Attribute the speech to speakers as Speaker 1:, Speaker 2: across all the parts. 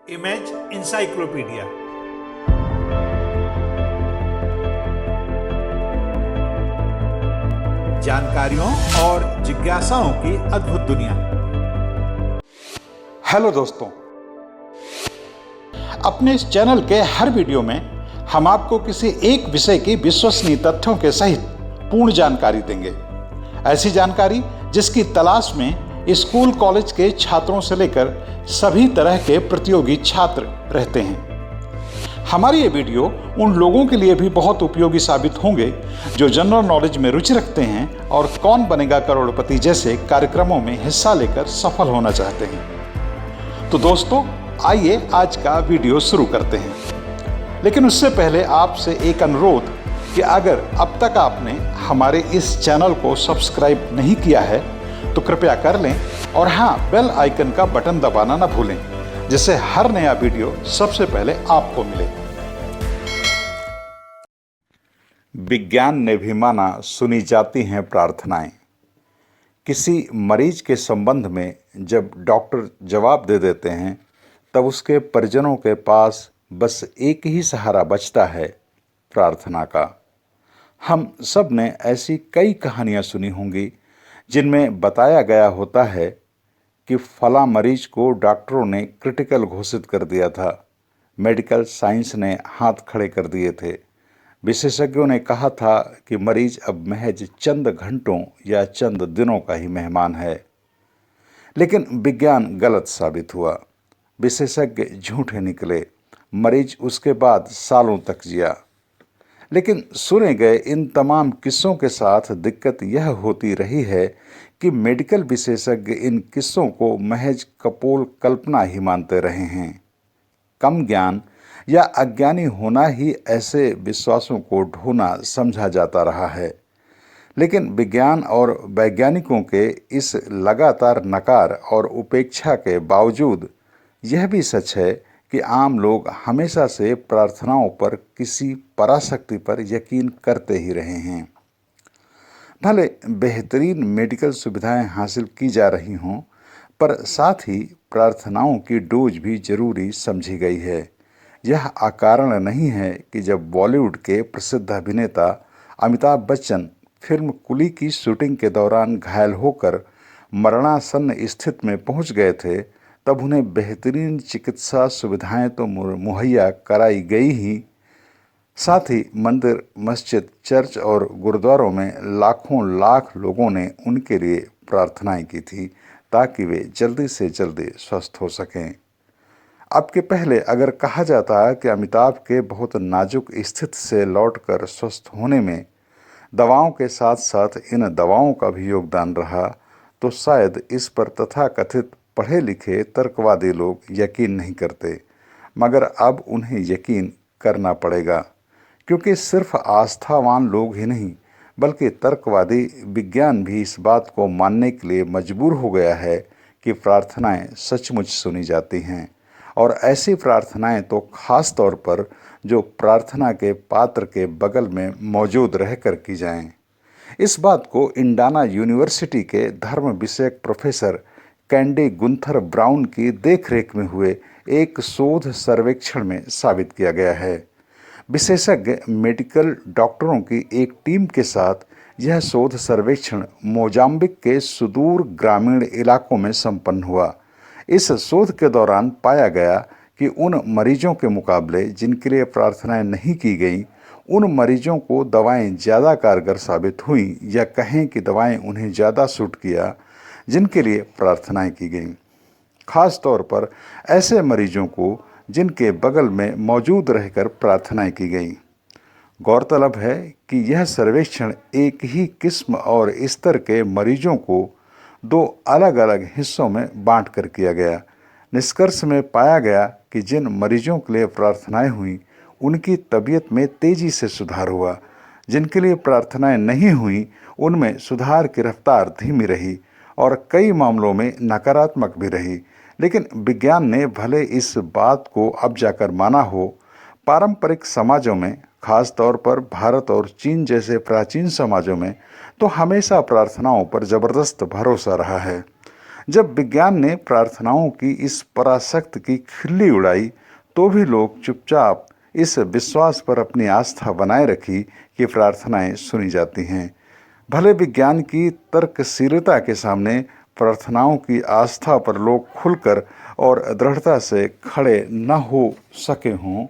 Speaker 1: Image encyclopedia. जानकारियों और जिज्ञासाओं की अद्भुत दुनिया।
Speaker 2: हेलो दोस्तों, अपने इस चैनल के हर वीडियो में हम आपको किसी एक विषय की विश्वसनीय तथ्यों के सहित पूर्ण जानकारी देंगे। ऐसी जानकारी जिसकी तलाश में स्कूल कॉलेज के छात्रों से लेकर सभी तरह के प्रतियोगी छात्र रहते हैं। हमारी ये वीडियो उन लोगों के लिए भी बहुत उपयोगी साबित होंगे जो जनरल नॉलेज में रुचि रखते हैं और कौन बनेगा करोड़पति जैसे कार्यक्रमों में हिस्सा लेकर सफल होना चाहते हैं। तो दोस्तों, आइए आज का वीडियो शुरू करते हैं। लेकिन उससे पहले आपसे एक अनुरोध कि अगर अब तक आपने हमारे इस चैनल को सब्सक्राइब नहीं किया है तो कृपया कर लें और हाँ, बेल आइकन का बटन दबाना ना भूलें, जिससे हर नया वीडियो सबसे पहले आपको मिले। विज्ञान ने भी माना सुनी जाती हैं प्रार्थनाएं। किसी मरीज के संबंध में जब डॉक्टर जवाब दे देते हैं तब उसके परिजनों के पास बस एक ही सहारा बचता है, प्रार्थना का। हम सब ने ऐसी कई कहानियां सुनी होंगी जिनमें बताया गया होता है कि फला मरीज को डॉक्टरों ने क्रिटिकल घोषित कर दिया था, मेडिकल साइंस ने हाथ खड़े कर दिए थे, विशेषज्ञों ने कहा था कि मरीज अब महज चंद घंटों या चंद दिनों का ही मेहमान है। लेकिन विज्ञान गलत साबित हुआ, विशेषज्ञ झूठे निकले, मरीज उसके बाद सालों तक जिया। लेकिन सुने गए इन तमाम किस्सों के साथ दिक्कत यह होती रही है कि मेडिकल विशेषज्ञ इन किस्सों को महज कपोल कल्पना ही मानते रहे हैं। कम ज्ञान या अज्ञानी होना ही ऐसे विश्वासों को ढोना समझा जाता रहा है। लेकिन विज्ञान और वैज्ञानिकों के इस लगातार नकार और उपेक्षा के बावजूद यह भी सच है कि आम लोग हमेशा से प्रार्थनाओं पर किसी पराशक्ति पर यकीन करते ही रहे हैं। भले बेहतरीन मेडिकल सुविधाएं हासिल की जा रही हों, पर साथ ही प्रार्थनाओं की डोज भी जरूरी समझी गई है। यह अकारण नहीं है कि जब बॉलीवुड के प्रसिद्ध अभिनेता अमिताभ बच्चन फिल्म कुली की शूटिंग के दौरान घायल होकर मरणासन्न स्थिति में पहुंच गए थे, तब उन्हें बेहतरीन चिकित्सा सुविधाएं तो मुहैया कराई गई ही, साथ ही मंदिर, मस्जिद, चर्च और गुरुद्वारों में लाखों लाख लोगों ने उनके लिए प्रार्थनाएं की थी ताकि वे जल्दी से जल्दी स्वस्थ हो सकें। अब के पहले अगर कहा जाता कि अमिताभ के बहुत नाजुक स्थिति से लौटकर स्वस्थ होने में दवाओं के साथ साथ इन दवाओं का भी योगदान रहा, तो शायद इस पर तथाकथित पढ़े लिखे तर्कवादी लोग यकीन नहीं करते। मगर अब उन्हें यकीन करना पड़ेगा, क्योंकि सिर्फ आस्थावान लोग ही नहीं बल्कि तर्कवादी विज्ञान भी इस बात को मानने के लिए मजबूर हो गया है कि प्रार्थनाएं सचमुच सुनी जाती हैं, और ऐसी प्रार्थनाएं तो खास तौर पर जो प्रार्थना के पात्र के बगल में मौजूद रहकर की जाएं। इस बात को इंडियाना यूनिवर्सिटी के धर्म विषयक प्रोफेसर कैंडी गुंथर ब्राउन की देखरेख में हुए एक शोध सर्वेक्षण में साबित किया गया है। विशेषज्ञ मेडिकल डॉक्टरों की एक टीम के साथ यह शोध सर्वेक्षण मोजाम्बिक के सुदूर ग्रामीण इलाकों में संपन्न हुआ। इस शोध के दौरान पाया गया कि उन मरीजों के मुकाबले जिनके लिए प्रार्थनाएं नहीं की गईं, उन मरीजों को दवाएं ज़्यादा कारगर साबित हुईं, या कहें कि दवाएं उन्हें ज़्यादा सूट किया जिनके लिए प्रार्थनाएं की गईं। खास तौर पर ऐसे मरीजों को जिनके बगल में मौजूद रहकर प्रार्थनाएं की गईं। गौरतलब है कि यह सर्वेक्षण एक ही किस्म और स्तर के मरीजों को दो अलग अलग हिस्सों में बांट कर किया गया। निष्कर्ष में पाया गया कि जिन मरीजों के लिए प्रार्थनाएं हुई उनकी तबीयत में तेजी से सुधार हुआ, जिनके लिए प्रार्थनाएं नहीं हुई उनमें सुधार की रफ्तार धीमी रही और कई मामलों में नकारात्मक भी रही। लेकिन विज्ञान ने भले इस बात को अब जाकर माना हो, पारंपरिक समाजों में, खास तौर पर भारत और चीन जैसे प्राचीन समाजों में तो हमेशा प्रार्थनाओं पर जबरदस्त भरोसा रहा है। जब विज्ञान ने प्रार्थनाओं की इस पराशक्ति की खिल्ली उड़ाई तो भी लोग चुपचाप इस विश्वास पर अपनी आस्था बनाए रखी कि प्रार्थनाएं सुनी जाती हैं। भले विज्ञान की तर्कशीलता के सामने प्रार्थनाओं की आस्था पर लोग खुलकर और दृढ़ता से खड़े न हो सके हों।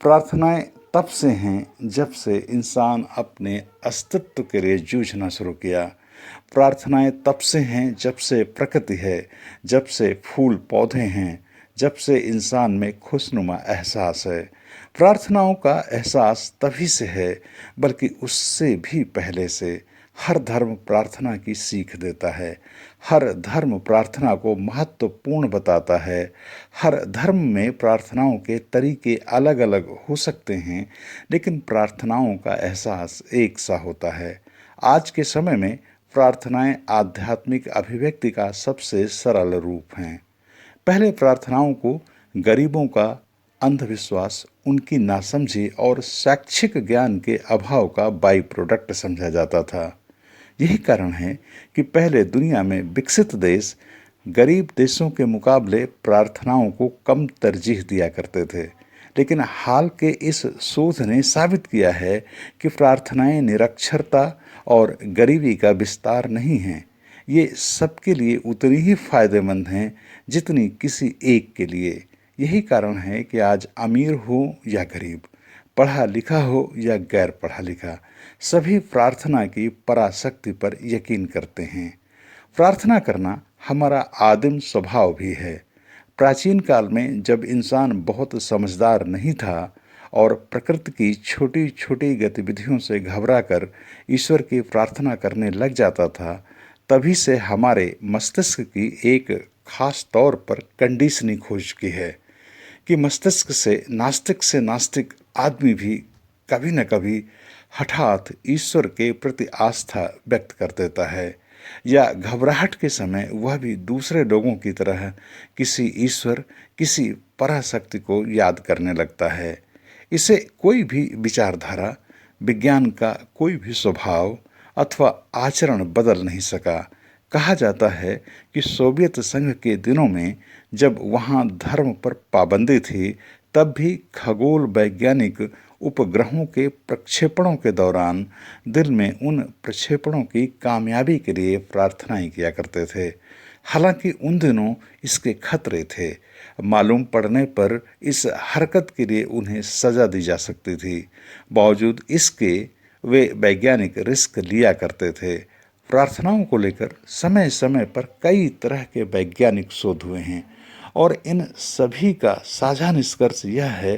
Speaker 2: प्रार्थनाएं तब से हैं जब से इंसान अपने अस्तित्व के लिए जूझना शुरू किया। प्रार्थनाएं तब से हैं जब से प्रकृति है, जब से फूल पौधे हैं, जब से इंसान में खुशनुमा एहसास है। प्रार्थनाओं का एहसास तभी से है, बल्कि उससे भी पहले से। हर धर्म प्रार्थना की सीख देता है। हर धर्म प्रार्थना को महत्वपूर्ण बताता है। हर धर्म में प्रार्थनाओं के तरीके अलग अलग हो सकते हैं, लेकिन प्रार्थनाओं का एहसास एक सा होता है। आज के समय में प्रार्थनाएं आध्यात्मिक अभिव्यक्ति का सबसे सरल रूप हैं। पहले प्रार्थनाओं को गरीबों का अंधविश्वास, उनकी नासमझी और शैक्षिक ज्ञान के अभाव का बाई प्रोडक्ट समझा जाता था। यही कारण है कि पहले दुनिया में विकसित देश गरीब देशों के मुकाबले प्रार्थनाओं को कम तरजीह दिया करते थे। लेकिन हाल के इस शोध ने साबित किया है कि प्रार्थनाएं निरक्षरता और गरीबी का विस्तार नहीं हैं। ये सबके लिए उतनी ही फायदेमंद हैं जितनी किसी एक के लिए। यही कारण है कि आज अमीर हो या गरीब, पढ़ा लिखा हो या गैर पढ़ा लिखा, सभी प्रार्थना की पराशक्ति पर यकीन करते हैं। प्रार्थना करना हमारा आदिम स्वभाव भी है। प्राचीन काल में जब इंसान बहुत समझदार नहीं था और प्रकृति की छोटी छोटी गतिविधियों से घबराकर ईश्वर की प्रार्थना करने लग जाता था, तभी से हमारे मस्तिष्क की एक खास तौर पर कंडीशनिंग हो चुकी है कि मस्तिष्क से नास्तिक आदमी भी कभी न कभी हठात ईश्वर के प्रति आस्था व्यक्त कर देता है, या घबराहट के समय वह भी दूसरे लोगों की तरह किसी ईश्वर, किसी पराशक्ति को याद करने लगता है। इसे कोई भी विचारधारा, विज्ञान का कोई भी स्वभाव अथवा आचरण बदल नहीं सका। कहा जाता है कि सोवियत संघ के दिनों में जब वहाँ धर्म पर पाबंदी थी, तब भी खगोल वैज्ञानिक उपग्रहों के प्रक्षेपणों के दौरान दिल में उन प्रक्षेपणों की कामयाबी के लिए प्रार्थनाएं किया करते थे। हालांकि उन दिनों इसके खतरे थे। मालूम पड़ने पर इस हरकत के लिए उन्हें सजा दी जा सकती थी। बावजूद इसके वे वैज्ञानिक रिस्क लिया करते थे। प्रार्थनाओं को लेकर समय समय पर कई तरह के वैज्ञानिक शोध हुए हैं और इन सभी का साझा निष्कर्ष यह है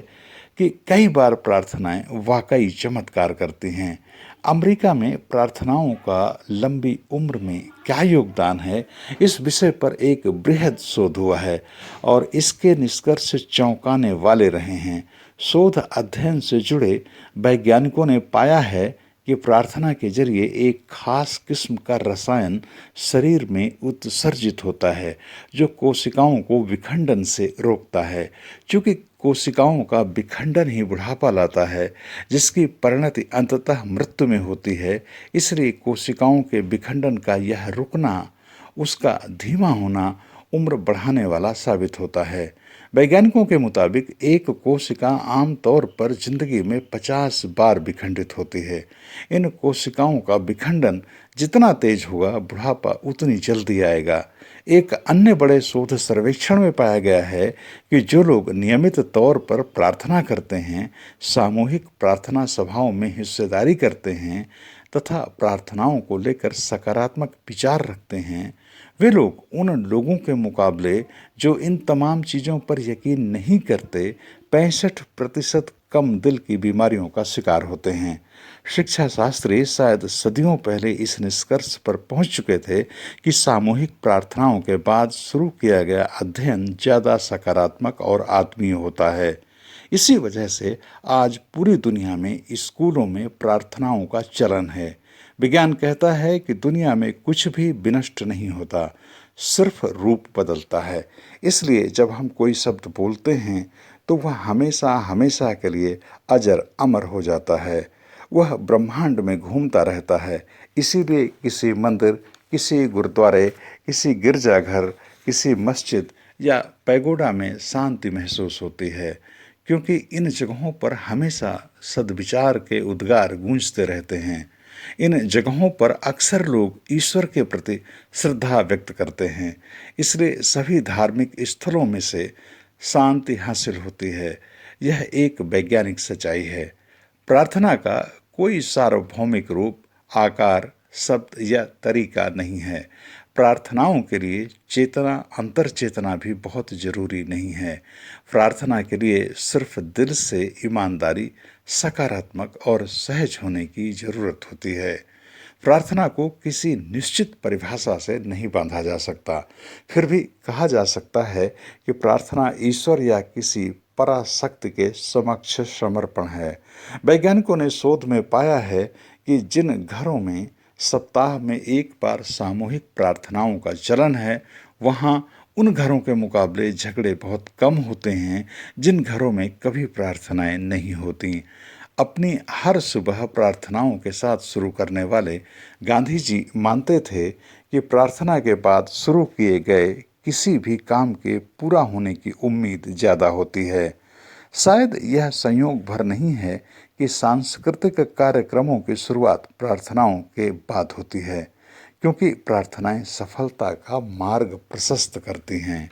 Speaker 2: कि कई बार प्रार्थनाएं वाकई चमत्कार करती हैं। अमेरिका में प्रार्थनाओं का लंबी उम्र में क्या योगदान है, इस विषय पर एक बृहद शोध हुआ है और इसके निष्कर्ष चौंकाने वाले रहे हैं। शोध अध्ययन से जुड़े वैज्ञानिकों ने पाया है कि प्रार्थना के जरिए एक खास किस्म का रसायन शरीर में उत्सर्जित होता है जो कोशिकाओं को विखंडन से रोकता है। चूँकि कोशिकाओं का विखंडन ही बुढ़ापा लाता है, जिसकी परिणति अंततः मृत्यु में होती है, इसलिए कोशिकाओं के विखंडन का यह रुकना, उसका धीमा होना उम्र बढ़ाने वाला साबित होता है। वैज्ञानिकों के मुताबिक एक कोशिका आमतौर पर जिंदगी में 50 बार विखंडित होती है। इन कोशिकाओं का विखंडन जितना तेज होगा, बुढ़ापा उतनी जल्दी आएगा। एक अन्य बड़े शोध सर्वेक्षण में पाया गया है कि जो लोग नियमित तौर पर प्रार्थना करते हैं, सामूहिक प्रार्थना सभाओं में हिस्सेदारी करते हैं तथा प्रार्थनाओं को लेकर सकारात्मक विचार रखते हैं, वे लोग उन लोगों के मुकाबले जो इन तमाम चीज़ों पर यकीन नहीं करते, 65% कम दिल की बीमारियों का शिकार होते हैं। शिक्षा शास्त्री शायद सदियों पहले इस निष्कर्ष पर पहुंच चुके थे कि सामूहिक प्रार्थनाओं के बाद शुरू किया गया अध्ययन ज़्यादा सकारात्मक और आत्मीय होता है। इसी वजह से आज पूरी दुनिया में स्कूलों में प्रार्थनाओं का चलन है। विज्ञान कहता है कि दुनिया में कुछ भी विनष्ट नहीं होता, सिर्फ रूप बदलता है। इसलिए जब हम कोई शब्द बोलते हैं तो वह हमेशा हमेशा के लिए अजर अमर हो जाता है। वह ब्रह्मांड में घूमता रहता है। इसीलिए किसी मंदिर, किसी गुरुद्वारे, किसी गिरजाघर, किसी मस्जिद या पैगोडा में शांति महसूस होती है, क्योंकि इन जगहों पर हमेशा सद्विचार के उद्गार गूंजते रहते हैं। इन जगहों पर अक्सर लोग ईश्वर के प्रति श्रद्धा व्यक्त करते हैं, इसलिए सभी धार्मिक स्थलों में से शांति हासिल होती है। यह एक वैज्ञानिक सच्चाई है। प्रार्थना का कोई सार्वभौमिक रूप, आकार, शब्द या तरीका नहीं है। प्रार्थनाओं के लिए चेतना, अंतर चेतना भी बहुत जरूरी नहीं है। प्रार्थना के लिए सिर्फ दिल से ईमानदारी, सकारात्मक और सहज होने की जरूरत होती है। प्रार्थना को किसी निश्चित परिभाषा से नहीं बांधा जा सकता। फिर भी कहा जा सकता है कि प्रार्थना ईश्वर या किसी पराशक्ति के समक्ष समर्पण है। वैज्ञानिकों ने शोध में पाया है कि जिन घरों में सप्ताह में एक बार सामूहिक प्रार्थनाओं का चलन है, वहाँ उन घरों के मुकाबले झगड़े बहुत कम होते हैं जिन घरों में कभी प्रार्थनाएं नहीं होती। अपनी हर सुबह प्रार्थनाओं के साथ शुरू करने वाले गांधी जी मानते थे कि प्रार्थना के बाद शुरू किए गए किसी भी काम के पूरा होने की उम्मीद ज़्यादा होती है। शायद यह संयोग भर नहीं है कि सांस्कृतिक कार्यक्रमों की शुरुआत प्रार्थनाओं के बाद होती है, क्योंकि प्रार्थनाएं सफलता का मार्ग प्रशस्त करती हैं।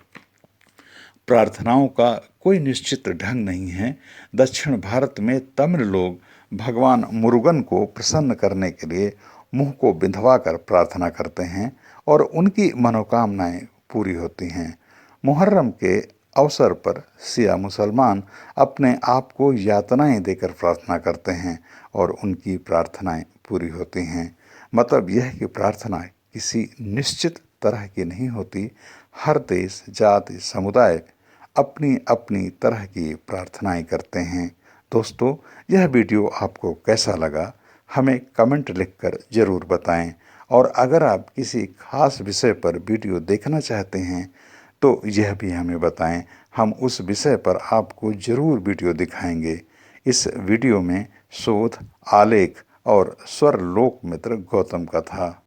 Speaker 2: प्रार्थनाओं का कोई निश्चित ढंग नहीं है। दक्षिण भारत में तमिल लोग भगवान मुरुगन को प्रसन्न करने के लिए मुंह को बिंधवाकर प्रार्थना करते हैं और उनकी मनोकामनाएं पूरी होती हैं। मुहर्रम के अवसर पर शिया मुसलमान अपने आप को यातनाएं देकर प्रार्थना करते हैं और उनकी प्रार्थनाएं पूरी होती हैं। मतलब यह कि प्रार्थना किसी निश्चित तरह की नहीं होती। हर देश, जाति, समुदाय अपनी अपनी तरह की प्रार्थनाएं करते हैं। दोस्तों, यह वीडियो आपको कैसा लगा, हमें कमेंट लिखकर ज़रूर बताएं। और अगर आप किसी खास विषय पर वीडियो देखना चाहते हैं तो यह भी हमें बताएं। हम उस विषय पर आपको ज़रूर वीडियो दिखाएंगे। इस वीडियो में शोध, आलेख और स्वर लोक मित्र गौतम का था।